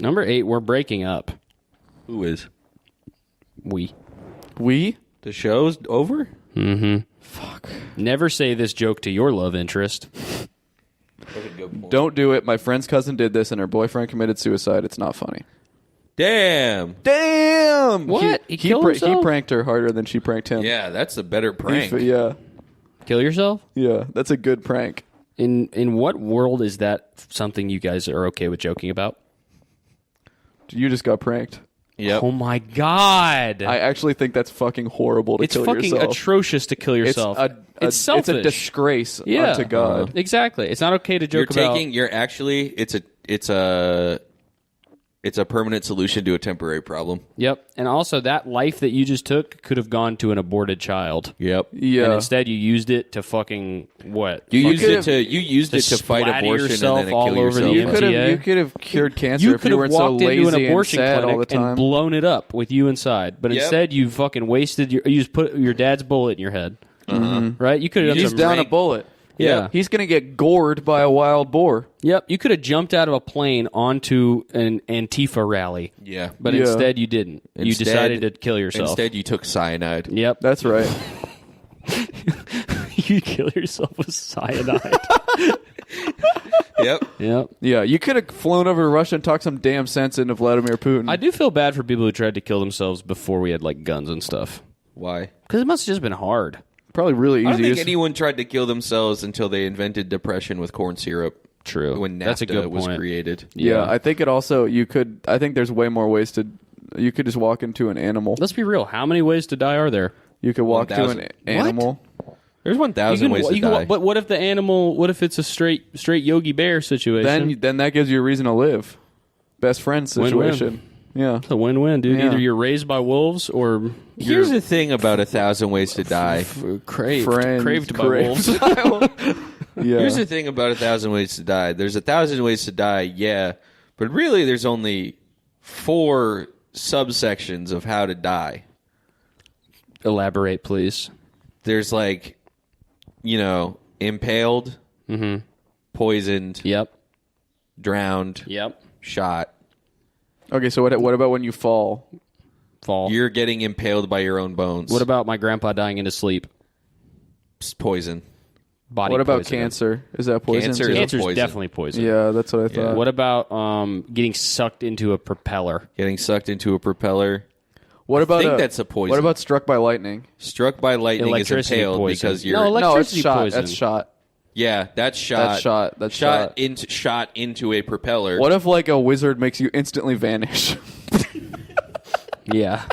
Number 8, we're breaking up. Who is? We? The show's over? Mm-hmm. Fuck. Never say this joke to your love interest. Don't do it. My friend's cousin did this and her boyfriend committed suicide. It's not funny. Damn. What? He killed He himself? pranked her harder than she pranked him. Yeah, that's a better prank. Yeah. Kill yourself? Yeah. That's a good prank. In what world is that something you guys are okay with joking about? You just got pranked. Yep. Oh my God. I actually think that's fucking horrible to It's kill fucking yourself. atrocious to kill yourself. It's selfish. It's a disgrace unto God. Exactly. It's not okay to joke about. It's a permanent solution to a temporary problem. Yep. And also, that life that you just took could have gone to an aborted child. Yep. Yeah. And instead, you used it to fucking what? You used it to fight splatter abortion and yourself then all kill over the yourself. MTA. You could have cured cancer You if could you have weren't so walked into lazy an abortion and sad all the clinic time. and blown it up with you inside, but Yep. instead you fucking wasted. You just put your dad's bullet in your head, right? You could have done He's some down a rank- bullet. Yeah. He's going to get gored by a wild boar. Yep, you could have jumped out of a plane onto an Antifa rally. Yeah. But Yeah. instead you didn't. You Instead- decided to kill yourself. Instead, you took cyanide. Yep. That's right. You kill yourself with cyanide. Yep. Yep. Yeah, you could have flown over to Russia and talked some damn sense into Vladimir Putin. I do feel bad for people who tried to kill themselves before we had like guns and stuff. Why? Because it must have just been hard. Probably really easy. I don't think to- anyone tried to kill themselves until they invented depression with corn syrup. True. When NAFTA That's a good was point. created. Yeah, I think it also, I think there's way more ways to, you could just walk into an animal. Let's be real. How many ways to die are there? You could walk to 1,000. an animal. There's 1,000 ways to die. But what if the animal? What if it's a straight Yogi Bear situation? Then that gives you a reason to live. Best friend situation. Yeah. It's a win-win, dude. Yeah. Either you're raised by wolves or Here's the thing about 1,000 ways to die. craved by wolves. Yeah. Here's the thing about 1,000 ways to die. There's 1,000 ways to die, yeah, but really there's only 4 subsections of how to die. Elaborate, please. There's impaled, poisoned, Yep. drowned, Yep. shot. Okay, so what about when you fall? Fall. You're getting impaled by your own bones. What about my grandpa dying in his sleep? It's poison? Body What about poisoning. cancer? Is that poison? Cancer too? is- Cancer's poison. definitely poison. Yeah, that's what I thought. What about getting sucked into a propeller? Getting sucked into a propeller. What about I think that's a poison. What about struck by lightning? Struck by lightning is Electricity impaled poison. because you're... No, No, it's electricity shot. poison. That's shot. yeah, that's shot. That's shot. That's shot. Shot into a propeller. What if like a wizard makes you instantly vanish? Yeah.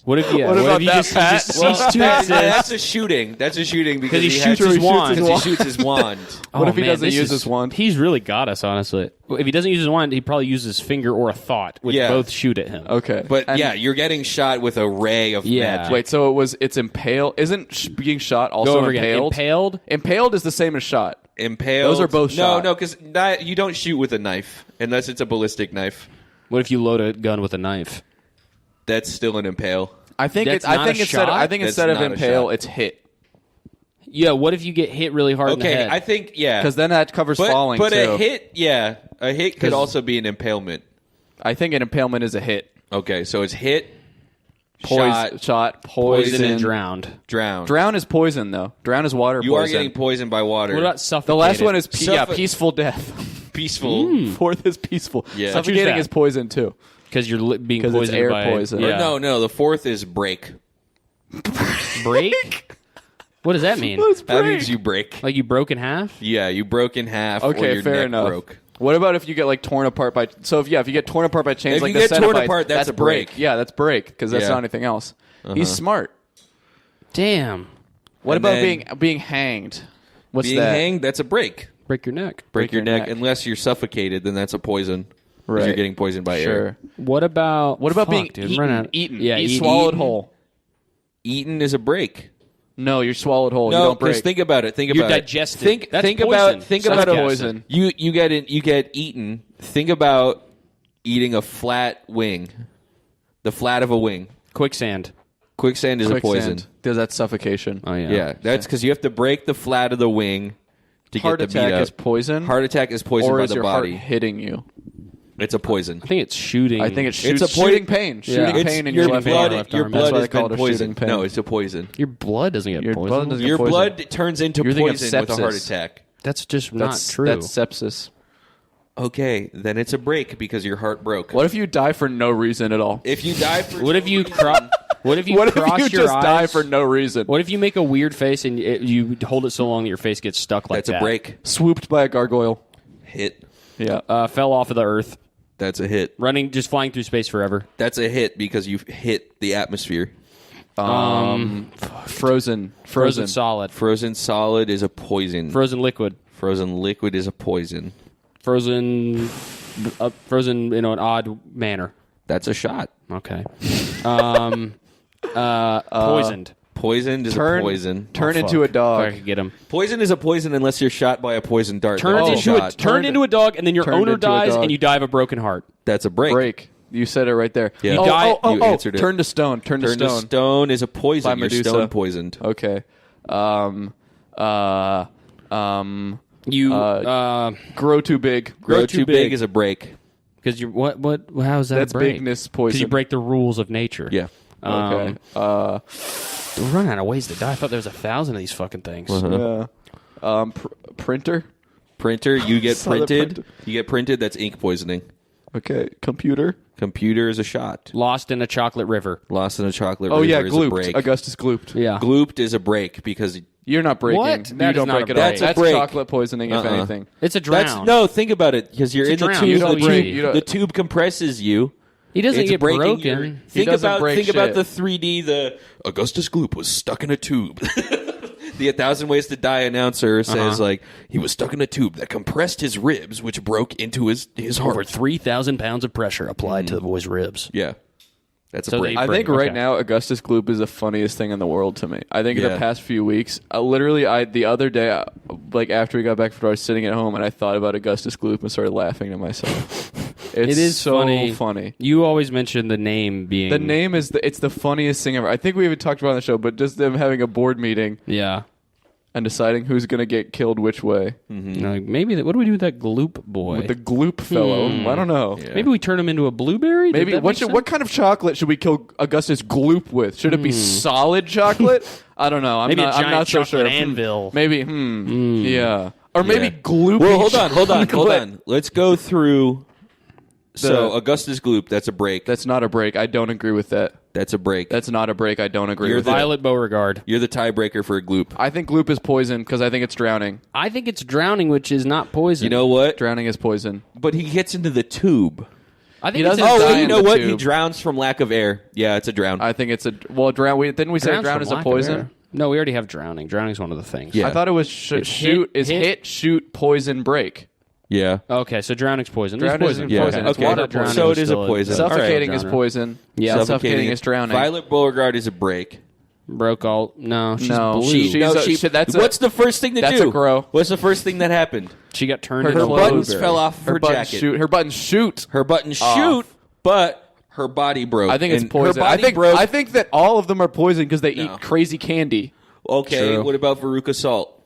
What if you? What about if you that, just, Pat? you just Well, cease to that's exist? a shooting. That's a shooting because He has- shoots his wand. Because he shoots his wand. What if he man, doesn't this use is- his wand? He's really got us, honestly. If he doesn't use his wand, he probably uses his finger or a thought, which Yeah. both shoot at him. Okay, But And- yeah, you're getting shot with a ray of Yeah. magic. Wait, so it's impaled? Isn't being shot Go also over again. impaled? Impaled. Impaled is the same as shot. Impaled. Those are both shot. No, because you don't shoot with a knife unless it's a ballistic knife. What if you load a gun with a knife? That's still an impale. I think That's it's. I not think a instead. shot? I think That's instead of not a impale, shot. it's hit. Yeah. What if you get hit really hard in the Okay, head? I think Because then that covers falling but too. a hit could 'Cause- also be an impalement. I think an impalement is a hit. Okay, so it's hit, Poison, shot, Poison poison, and drowned. drown. Drown is poison though. Drown is water You poison. are getting poisoned by water. What about suffocated? the last one is Suffo- peaceful death. peaceful? Fourth is peaceful. Yeah. Choose Suffocating that. is poison too. because you're being 'Cause it's poisoned air by poison. Or Yeah. no. The fourth is break. Break. What does that mean? That means you break. Like you broke in half? Yeah, you broke in half. or Okay, your fair neck enough. broke. What about if you get like torn apart by? So if you get torn apart by chains, If like you the get torn Cenobites, apart, that's a break. Yeah, that's break because that's Yeah. not anything else. He's smart. Damn. What And about then- being hanged? What's Being that? hanged, that's a break. Break your neck. Break your your neck. neck. Unless you're suffocated, then that's a poison. 'Cause Right. You're getting poisoned by air. Sure. What about Being dude, eaten? run out- Eaten. Yeah, Eat eaten. swallowed Eaten. whole. Eaten is a break. No, you're swallowed whole. you No, don't break. because think about it. Think You're about digested. it. Think That's poison. about think That's about poison. You get eaten. Think about eating a flat wing, the flat of a wing. Quicksand. Quicksand is a poison. Does that suffocation? Oh yeah. Yeah, that's because you have to break the flat of the wing to Heart get the meat attack up. is poison. Heart attack is poisoned or by is the your body. heart hitting you? It's a poison. I think it's shooting. I think it's It's a shooting pain. Shooting It's pain in your your left blood. arm. Your That's blood why has they call been it a shooting poisoned. pain. No, it's a poison. your blood doesn't get Your poisoned. blood doesn't Your poison. blood turns into You're thinking of poison with a heart sepsis. attack. That's just not true. That's sepsis. Okay, then it's a break because your heart broke. What if you die for no reason at all? If you die for What if you What if you What if cross you your just eyes? die for no reason? What if you make a weird face and you hold it so long that your face gets stuck like That's that? a break. Swooped by a gargoyle. Hit. Yeah. Fell off of the earth, That's a hit. just flying through space forever. That's a hit because you've hit the atmosphere. Frozen solid, Frozen solid is a poison. frozen liquid, Frozen liquid is a poison. frozen in an odd manner. That's a shot. Okay. Poisoned. Poisoned is a poison. Turn into a If I dog. could get him. Poison is a poison unless you're shot by a poison dart. Turned That's into shot. turned into a dog, and then your Turned owner into a dies, dog. and you die of a broken heart. That's a break. Break. You said it right there. Yeah. Oh, You die- you answered it. Turn to stone. Turn to Turn to stone. stone is a poison. By You're Medusa. stone poisoned. Okay. You Grow too big. Grow too big is a break. because you what how is that That's a break? bigness Because poison. you break the rules of nature. Yeah. Okay. We're running out of ways to die. I thought there was 1,000 of these fucking things. Uh-huh. Yeah. Printer. Printer, you get Saw that printed. printer. You get printed. That's ink poisoning. Okay. Computer. Computer is a shot. Lost in a chocolate river. Lost in a chocolate Oh river yeah, is a glooped. break. Augustus glooped. Yeah. Glooped is a break because You're not breaking. What? You That is don't not break a it all. break. That's a That's break. chocolate poisoning, if anything. It's a drown. think about it because you're It's in a the drown. tube. You don't The break. tube, You don't- the tube compresses you. He doesn't It's get breaking broken. your- He Think doesn't about break think about shit. the 3D. The Augustus Gloop was stuck in a tube. The 1,000 Ways to Die announcer says like he was stuck in a tube that compressed his ribs, which broke into his heart. Over 3,000 pounds of pressure applied to the boy's ribs. Yeah, that's So a break. they- I think Okay. right now Augustus Gloop is the funniest thing in the world to me. I think in Yeah. the past few weeks, the other day, like after we got back from, I was sitting at home and I thought about Augustus Gloop and started laughing to myself. It is so funny. You always mention the name being... The name is it's the funniest thing ever. I think we even talked about it on the show, but just them having a board meeting Yeah. and deciding who's going to get killed which way Like, maybe... what do we do with that gloop boy? with the Gloop fellow. I don't know. Yeah. Maybe we turn him into a blueberry? Did Maybe that make sense? what kind of chocolate should we kill Augustus Gloop with? Should it be solid chocolate? I don't know. Maybe a I'm giant not so chocolate sure. anvil. Maybe. Yeah. Or maybe Yeah. Gloopy. Well, hold on. chocolate. Let's go through. So Augustus Gloop, that's a break. That's not a break. I don't agree with that. That's a break. That's not a break. I don't agree You're with the- that. Violet Beauregard. You're the tiebreaker for a Gloop. I think Gloop is poison because I think it's drowning. I think it's drowning, which is not poison. You know what? Drowning is poison. But he gets into the tube. I think He it's doesn't Oh, die wait, you in know the what? He tube. drowns from lack of air. Yeah, it's a drown. I think it's a drown. Didn't we say Drowns drown from is a lack of poison? air. No, we already have drowning. Drowning is one of the things. Yeah. I thought it was It's shoot hit- is hit- hit, shoot, poison, break. yeah. Okay, so drowning's poison. It is Drowning is poison. Yeah. poison. It's Okay. water Drowning poison. So is it is a still poison. Suffocating All is right. poison. Yeah. Suffocating is drowning. Violet Beauregard is a break. Broke all. No, she's No, blue. she's that's What's the first thing to that's do? a grow. What's the first thing that happened? She got turned Her into a buttons blueberry. fell off her buttons jacket. shoot. Her buttons shoot. Her buttons shoot, but her body broke. I think it's And poison. Her body I think broke. I think that all of them are poison because they No. eat crazy candy. Okay, True. what about Veruca Salt?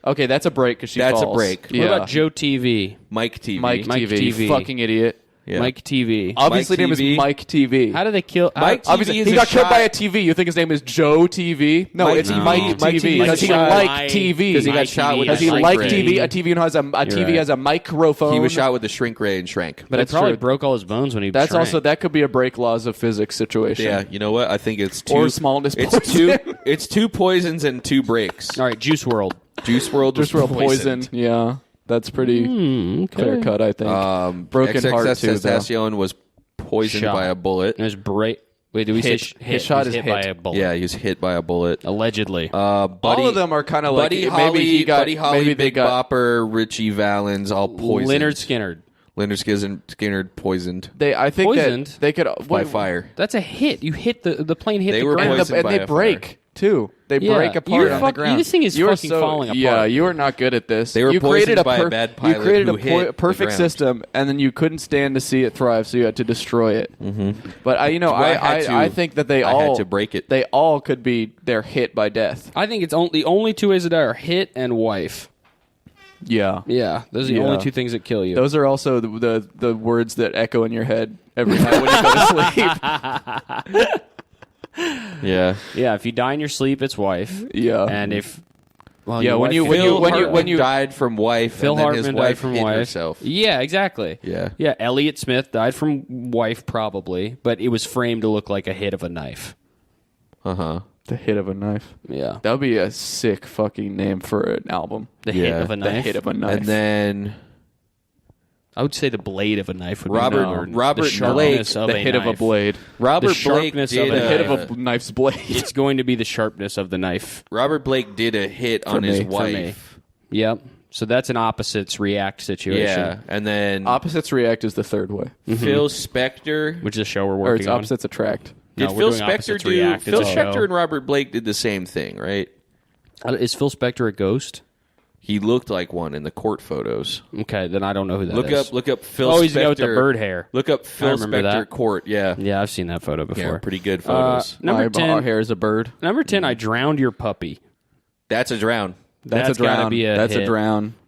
Okay, that's a break because she That's a falls. break. Yeah. What about Joe TV? Mike TV. Mike Mike TV? TV. Fucking idiot. Yeah. Mike TV. Obviously, Mike name TV. is Mike TV. How do they kill? Mike TV Obviously, is he a got killed shot. by a TV. You think his name is Joe TV? No, Mike it's TV. Mike Mike TV TV because he is a liked shot. TV. Because he got Mike shot TV with Because a he shrink liked ray. TV. A TV has right. has a microphone. He was shot with a shrink ray and shrank. But it That's probably true. broke all his bones when he. That's shrank. also that could be a break laws of physics situation. Yeah, you know what? I think it's two. Or smallness It's poison. two. It's two poisons and two breaks. All right, Juice World. Juice World. Just was real poison. poisoned. Yeah, that's pretty clear cut. I think. Broken XXX heart too. though. Tentacion was poisoned Shot. by a bullet. It was break. Wait, did we Hit. say His hit? shot He was is hit by hit. a bullet. Yeah, he was hit by a bullet. Allegedly. Buddy, All of them are kind of like Buddy maybe Holly, he got Buddy Holly, maybe they Big got Bopper, Richie Valens, all poisoned. Leonard Skinner. Leonard Skinner poisoned I think Poisoned? that they could by fire. That's a hit. You hit the plane. Hit They the were ground. poisoned. and by they a break too. They Yeah. break apart You're on fuck- the ground. this thing is You are fucking falling apart. Yeah, you are not good at this. They were you created poisoned by a per- bad You pilot created who hit the perfect ground. system, and then you couldn't stand to see it thrive, so you had to destroy it. Mm-hmm. But I think that they I all had to break it. They all could be they're hit by death. I think it's the only two ways to die are hit and wife. Yeah. Yeah, those are the Yeah. only two things that kill you. Those are also the words that echo in your head every night when you go to sleep. Yeah. Yeah, if you die in your sleep, it's wife. Yeah. And if well, Yeah, your when wife- you- when you- When you died from wife, Phil and then Hartman his wife died from hit wife. herself. Yeah, exactly. Yeah. Yeah, Elliot Smith died from wife probably, but it was framed to look like a hit of a knife. Uh-huh. The hit of a knife. Yeah. That would be a sick fucking name for an album. The hit Yeah. of a The knife. hit of a knife. And then I would say the blade of a knife would Robert- be more. Robert the sharpness Blake, of the a hit of a knife. blade. Robert The Blake sharpness did of a The hit of a, a knife's blade. It's going to be the sharpness of the knife. Robert Blake did a hit on his me, for wife. Yep. So that's an opposites react situation. Yeah, and then Opposites react is the third way. Phil Spector. Which is a show we're Or working it's on. opposites attract. Did No, we're Phil doing Spector opposites do? react. Phil It's a Spector show. and Robert Blake did the same thing, right? Is Phil Spector a ghost? He looked like one in the court photos. Okay, then I don't know who that Look is. up Phil. Oh, Spector. he's the guy with the bird hair. Look up I Phil remember Spector that. court. Yeah, Yeah, I've seen that photo before. yeah, pretty good photos. Number My 10. hair is a bird. Number 10. I drowned your puppy. That's a drown. That's a That's gotta drown. be a That's hit. a drown.